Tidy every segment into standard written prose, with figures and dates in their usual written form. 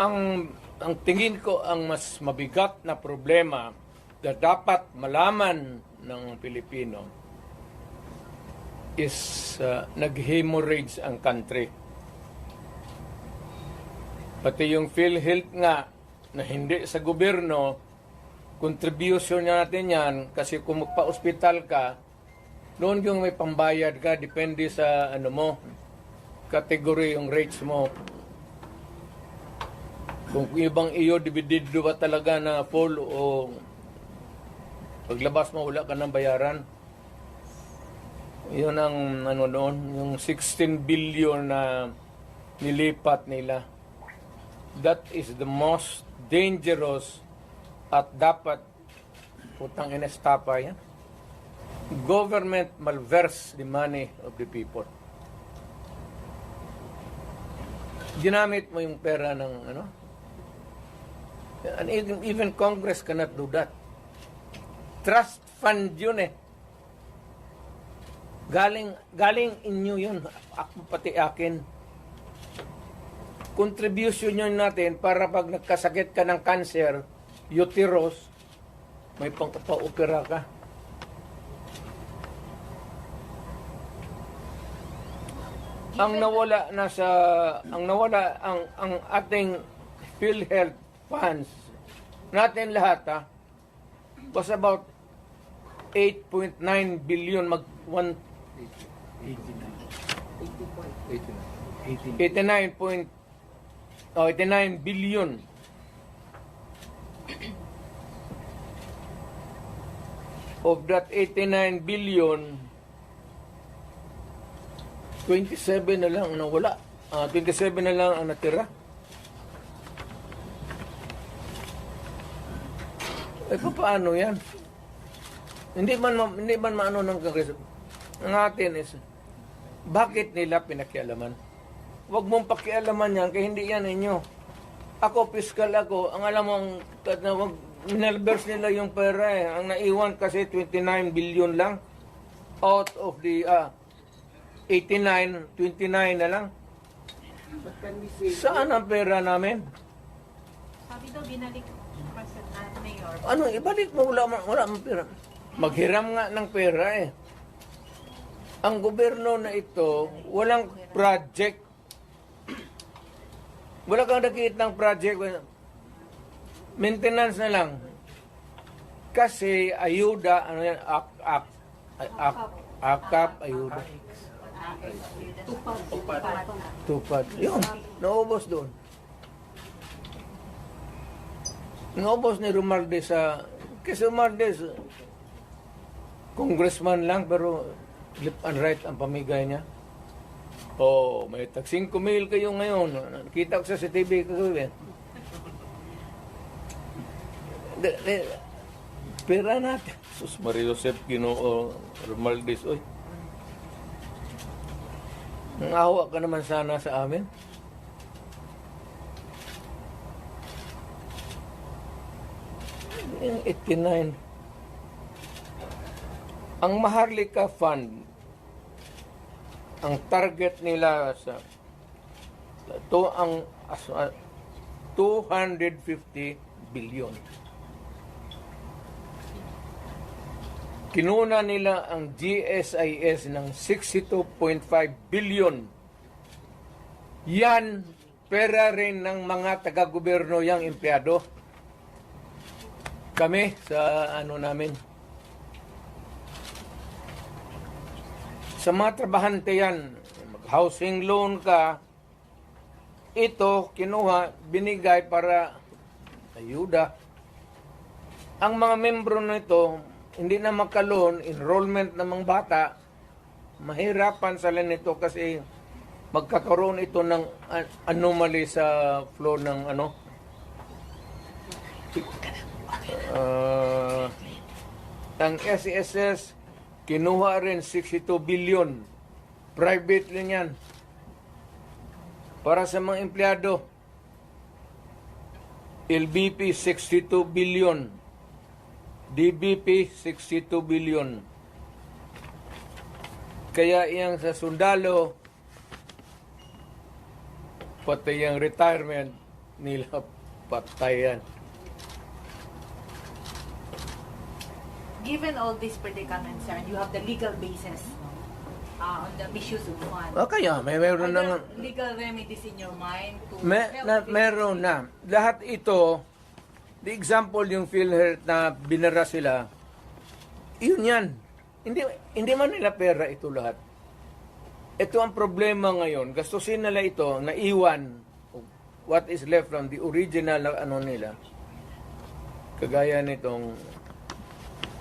Ang tingin ko ang mas mabigat na problema na dapat malaman ng Pilipino is nag-hemorrhage ang country. Pati yung PhilHealth nga na hindi sa gobyerno, contribution natin yan kasi kung magpa-ospital ka, noon yung may pambayad ka, depende sa ano mo, category yung rates mo. Kung ibang iyo, dividido ba talaga na full o paglabas mo, wala ka ng bayaran. Yun ang ano noon, yung 16 billion na nilipat nila. That is the most dangerous at dapat putang inestapa yan. Government malverse the money of the people. Ginamit mo yung pera ng ano? And even Congress cannot do that. Trust fund yun eh. Galing inyo yun. Ako pati akin. Contribution yun natin para pag nagkasakit ka ng cancer, uterus, may pangpa-opera ka. Ang ating PhilHealth funds natin lahat was about 8.9 billion 89 billion. Of that 89 billion, 27 na lang ang nawala. 27 na lang ang natira. Paano yan? Hindi man maano ng Kongreso. Ang atin is, bakit nila pinakialaman? Huwag mong pakialaman yan, kaya hindi yan inyo. Ako, fiscal ako, ang alam mong, minalbers nila yung pera eh. Ang naiwan kasi 29 billion lang. Out of the 89, 29 na lang. Saan ang pera namin? Sabi daw, binalik Mayor. Ano, ibalik mo, wala mang pera. Maghiram nga ng pera eh. Ang gobyerno na ito, walang project. Wala kang nakikitang project. Maintenance na lang. Kasi ayuda, ano yan, akap, ayuda. Tupad. Yun, naubos doon. Naubos ni Romualdez kasi Romualdez, congressman lang, pero left and right ang pamigay niya. Oh, may tag 5,000 kayo ngayon. Nakita ko sa CTV kagabi. Pera natin. Sus Maria Joseph Ginoo Romualdez, oy. Nangawa ka naman sana sa amin. Yung 89. Ang Maharlika Fund, ang target nila sa ito ang 250 billion. Kinuna nila ang GSIS ng 62.5 billion. Yan, pera rin ng mga taga-gobyerno yang empleyado. Kami sa ano namin. Sa mga trabahante yan, mag-housing loan ka, ito kinuha, binigay para ayuda. Ang mga membro nito, hindi na makaloon, enrollment ng mga bata, mahirapan sila nito kasi magkakaroon ito ng anomaly sa flow ng ano. Ang SESS, kinuha rin 62 billion. Private lang yan. Para sa mga empleyado, LBP 62 billion. DBP 62 billion. Kaya iyang sa sundalo, pati yung retirement, nila patayan. Given all these predicaments, sir, you have the legal basis on the misuse of funds. Kaya meron Are na there legal remedies in your mind to meron na. Lahat ito, the example yung PhilHealth na binara sila, yun yan. Hindi man nila pera ito lahat. Ito ang problema ngayon. Gastusin nila ito, naiwan what is left from the original na ano nila. Kagaya nitong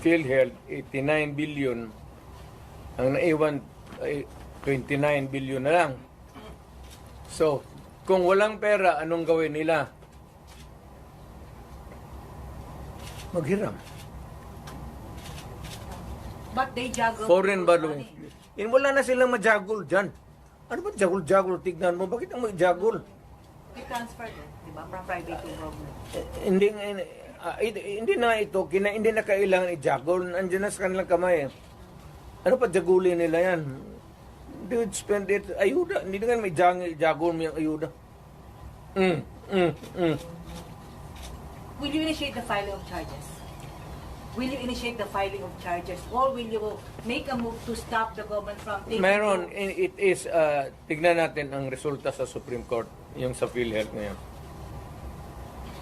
PhilHealth, 89 billion. Ang naiwan ay 29 billion na lang. So, kung walang pera, anong gawin nila? Maghiram. But they juggle Foreign those balloon. money. Wala na silang majagul dyan. Ano ba jagul-jagul? Tignan mo, bakit ang majagul? They transfer it, di ba? From private to government. Hindi na ito, hindi na kailangan i-jagul. Andiyan na sa kanilang kamay. Ano pa jagulin nila yan? They would spend it, ayuda. Hindi na may jagul mo yung ayuda. Will you initiate the filing of charges? Will you initiate the filing of charges? Or will you make a move to stop the government from taking... Meron, it is, tignan natin ang resulta sa Supreme Court, yung sa PhilHealth ngayon.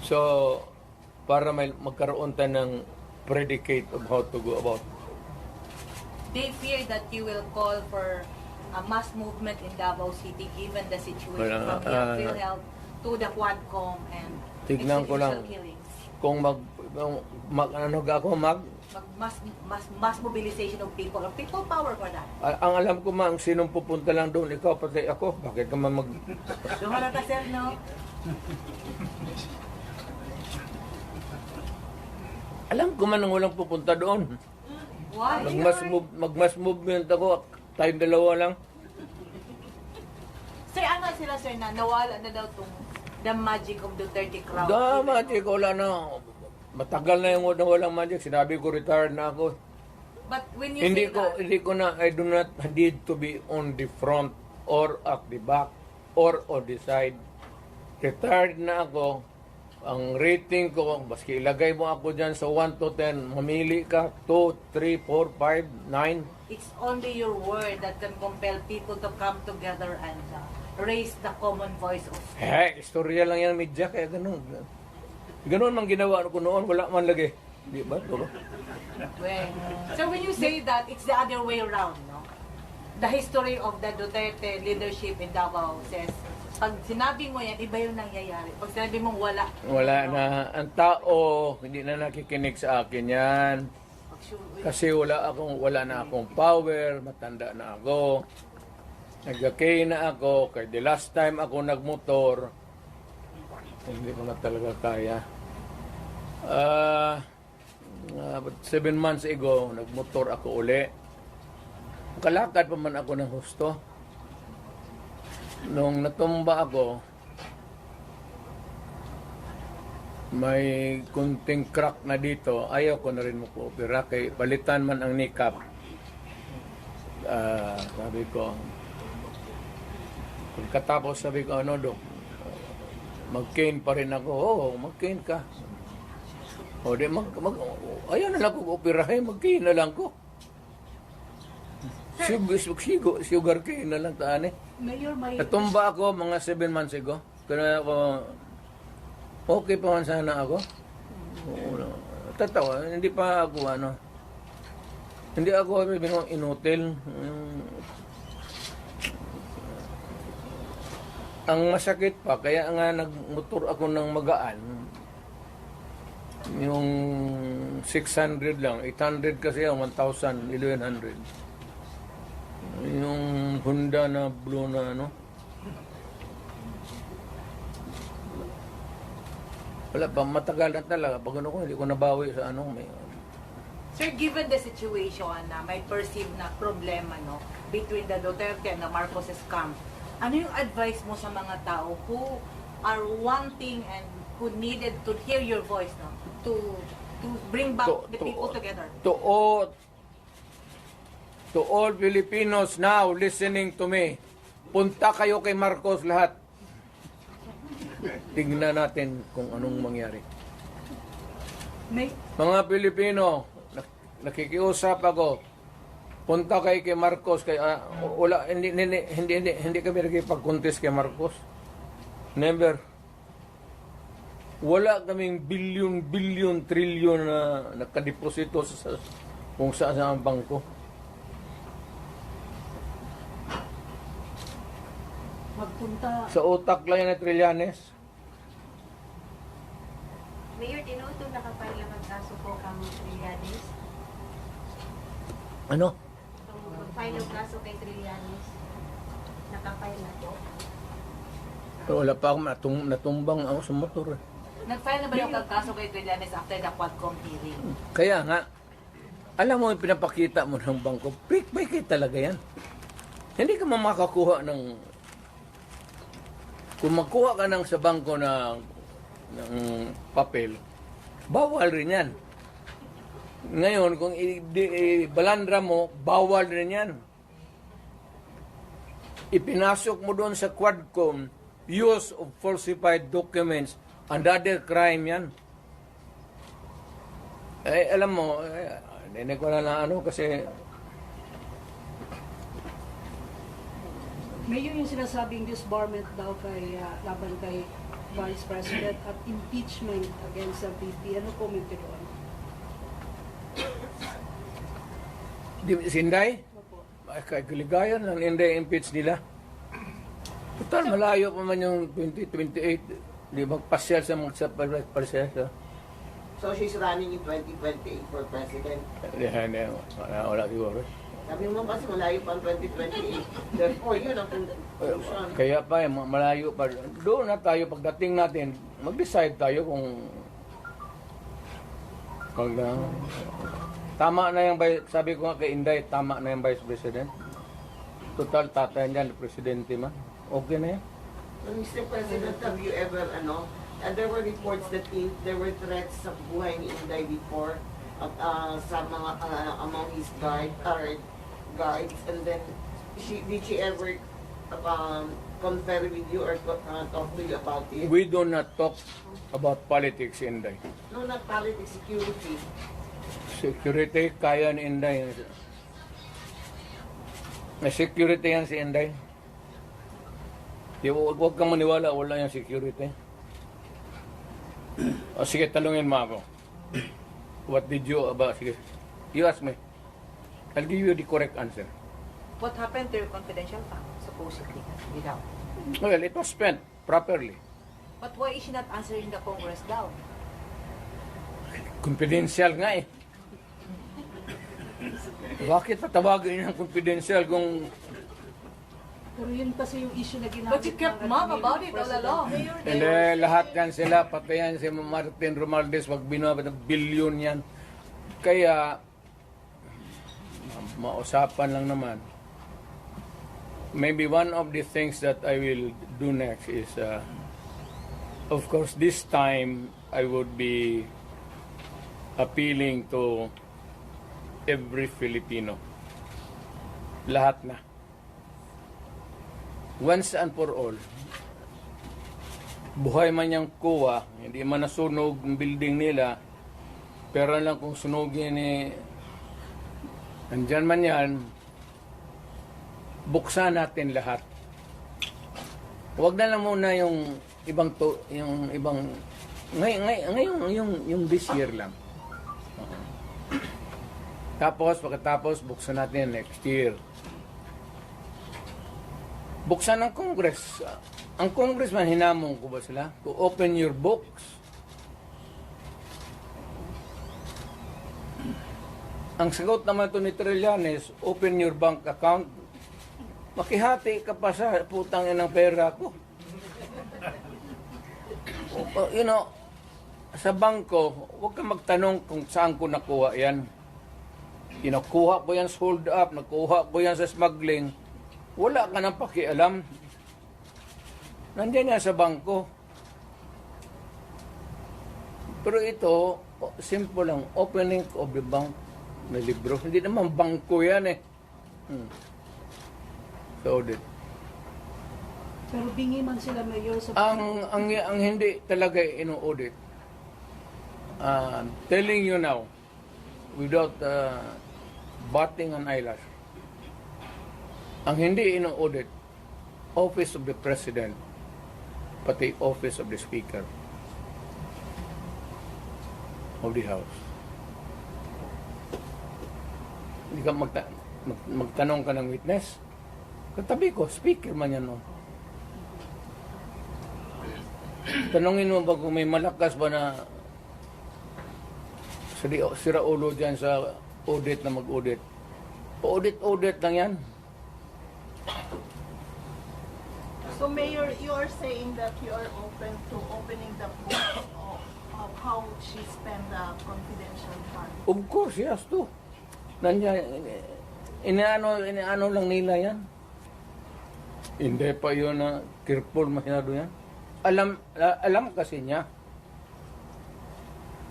So, para magkaroon tayo ng predicate of how to go about. They fear that you will call for a mass movement in Davao City given the situation from the PhilHealth to the Quadcom and Tignan ko lang. extrajudicial killings. Kung Mass mobilization of people power for that. ang alam ko ang sinong pupunta lang doon, ikaw pati ako. Bakit ka man Dumara ka, sir, no? Alam ko man ang walang pupunta doon. Why? Mag-mass movement ako, tayong dalawa lang. Sir, ano sila, sir, na nawala na daw tong the magic of the 30 crowd? Magic, wala na. Matagal na yung walang magic. Sinabi ko, retired na ako. But when you Hindi say ko na, I do not need to be on the front or at the back or on the side. Retired na ako. Ang rating ko, baski ilagay mo ako dyan sa 1 to 10, mamili ka, 2, 3, 4, 5, 9. it's only your word that can compel people to come together and raise the common voice of... Istorya lang yan, media, kaya ganun. Ganun mang ginawa ko noon, wala man lagi. Di ba? Well, so when you say that, it's the other way around, no? The history of the Duterte leadership in Davao says, pag sinabi mo yan, iba yung nangyayari. Pag sinabi mong wala. Wala na. Ang tao, hindi na nakikinig sa akin yan. Kasi wala na akong power, matanda na ako. Nagkakay na ako, kaya the last time ako nagmotor, hindi ko na talaga kaya. 7 months ago, nagmotor ako uli. Kalakad pa man ako ng husto. Nung natumba ako, may kunting crack na dito. Ayaw ko na rin mag-opera. Kay palitan man ang kneecap. Sabi ko, pagkatapos sabi ko, ano Dok, mag-cane pa rin ako. Oo, mag-cane ka. O di, ayaw na lang ko operahin, mag-cane na lang ko. Sugar cane na lang taan eh. Mayor, Natumba ako mga 7 months ago. Kaya ako, okay pa man sana ako. Tatawa, hindi pa ako hindi ako inutil. Ang masakit pa, kaya nga nagmotor ako ng magaan. Yung 600 lang, 800 kasi yung 1,000, 1,100. Yung Honda na blue na wala pa, matagal na talaga. Pag ko, hindi ko nabawi sa may... Sir, given the situation na may perceived na problema between the Duterte and the Marcoses camp, ano yung advice mo sa mga tao who are wanting and who needed to hear your voice to bring back the people together? To all Filipinos now listening to me, punta kayo kay Marcos lahat. tingnan natin kung anong mangyari. May Mga Pilipino, nakikiusap ako. Punta kay Marcos kay wala hindi kami nakipag-contest kay Marcos. Never. Wala kaming bilyon, trilyon na nakadeposito sa kung saan ang bangko. magpunta. Sa utak lang yan na Trillanes. Mayor, tinuto nakapile naman kaso po kang Trillanes. Ano? Kung mag-file ng kaso kay Trillanes, nakapile na po. Pero wala pa ako natumbang ako sa motor. Eh. Nag-file na ba yung kaso kay Trillanes after the Quadcom hearing? Kaya nga, alam mo yung pinapakita mo ng bangko, fake talaga yan. Hindi ka makakuha ng... Kung magkuha ka ng sa bangko ng papel, bawal rin yan. Ngayon, kung balandra mo, bawal rin yan. Ipinasok mo doon sa Quadcom, use of falsified documents, another crime yan. Eh, alam mo, hindi ko na ano kasi... Mayor, yung sinasabing disbarment daw kay laban kay Vice President at impeachment against the VP. Ano comment niyo doon? Sinday? Opo. Ay, kaligayan lang, hindi impeach nila. Total, malayo pa man yung 2028. Di magpasyal sa mga pasyal. So she's running in 2028 for president. Hindi, wala siguro. Sabi mo kasi malayo pa ang 2028. Therefore, yun ang conclusion. Kaya pa, malayo pa. Doon na tayo, pagdating natin, mag-decide tayo kung tama na yung, sabi ko nga kay Inday, tama na yung Vice President. Total, tatay niyan, Presidente man. Okay na yan. Mr. President, have you ever, there were reports that there were threats sa buhay ni Inday before sa mga, among his guards, and then, did she ever confer with you or talk to you about it? We do not talk about politics, Inday. No, not politics, security. Security, kaya ni Inday. May security yan si Inday. Huwag kang maniwala, wala yung security. O sige, talungin mo ako. What did you about? Sige, you ask me. I'll give you the correct answer. What happened to your confidential fund, supposedly, without? Well, it was spent properly. But why is she not answering the Congress daw? Confidential nga eh. Bakit patawagin ng confidential kung... Pero yun kasi yung issue na ginamit. But you kept mum about it all along. Hindi, lahat yan sila, pati yan si Martin Romualdez, wag binabad ng bilyon yan. Kaya, mausapan lang naman. Maybe one of the things that I will do next is, of course, this time I would be appealing to every Filipino. Lahat na. Once and for all, buhay man yung kuwa, hindi man nasunog ang building nila, pero lang kung sunugin andyan man yan, buksan natin lahat. Huwag na lang muna yung ngayon yung this year lang. Tapos, pagkatapos, buksan natin next year. Buksan ng Congress. Ang Congressman, hinamon ko ba sila? To open your books. Ang sagot naman ito ni Trillanes, open your bank account. Makihati ka pa sa putang ng pera ko. Sa bangko, huwag kang magtanong kung saan ko nakuha yan. Kinukuha ko yan sa hold up, nakuha ko yan sa smuggling. Wala ka nang pakialam. Nandiyan yan sa bangko. Pero ito, simple lang. Opening of the bank na libro. Hindi naman bangko yan eh. So, Pero bingi man sila mayor sa Ang hindi talaga ino-audit, telling you now, without batting an eyelash, ang hindi ino-audit, Office of the President, pati Office of the Speaker of the House. Hindi ka magtanong ka ng witness. Katabi ko, speaker man yan, no? Tanongin mo ba kung may malakas ba na sira ulo dyan sa audit na mag-audit? Audit lang yan. So Mayor, you are saying that you are open to opening the book of how she spent the confidential fund. Of course, yes, to. Nandiyan, inaano lang nila yan. Hindi pa yun na careful masyado yan. Alam kasi niya.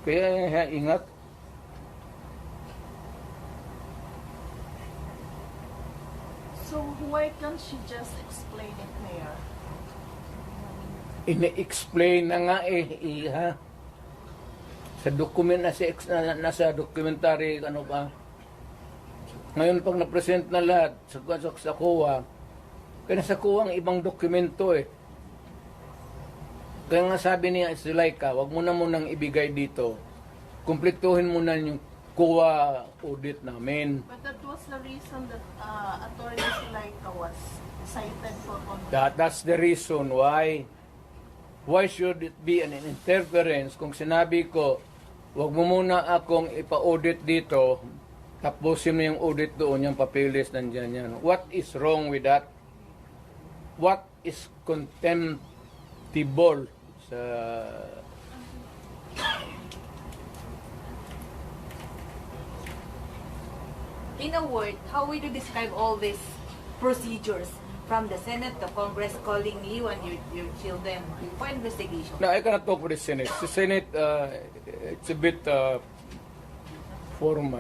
Kaya ingat. So why can't she just explain it, Mayor? Ine-explain na nga iha. Sa document nasa documentary, ano pa. Ngayon pag na-present na lahat sa COA, kaya nasa COA ang ibang dokumento eh. Kaya nga sabi niya, Zuleika, wag mo na munang ibigay dito. Kumpletuhin mo na yung COA audit namin. But that was the reason that Attorney Silaika was cited for confidential. That's the reason why. Why should it be an interference kung sinabi ko, wag mo muna akong ipa-audit dito, tapusin mo yung audit doon, yung papilis nandiyan yan. What is wrong with that? What is contemptible sa... In a word, how would you describe all these procedures from the Senate to Congress calling you and your children for investigation? No, I cannot talk for the Senate. The Senate, it's a bit formal.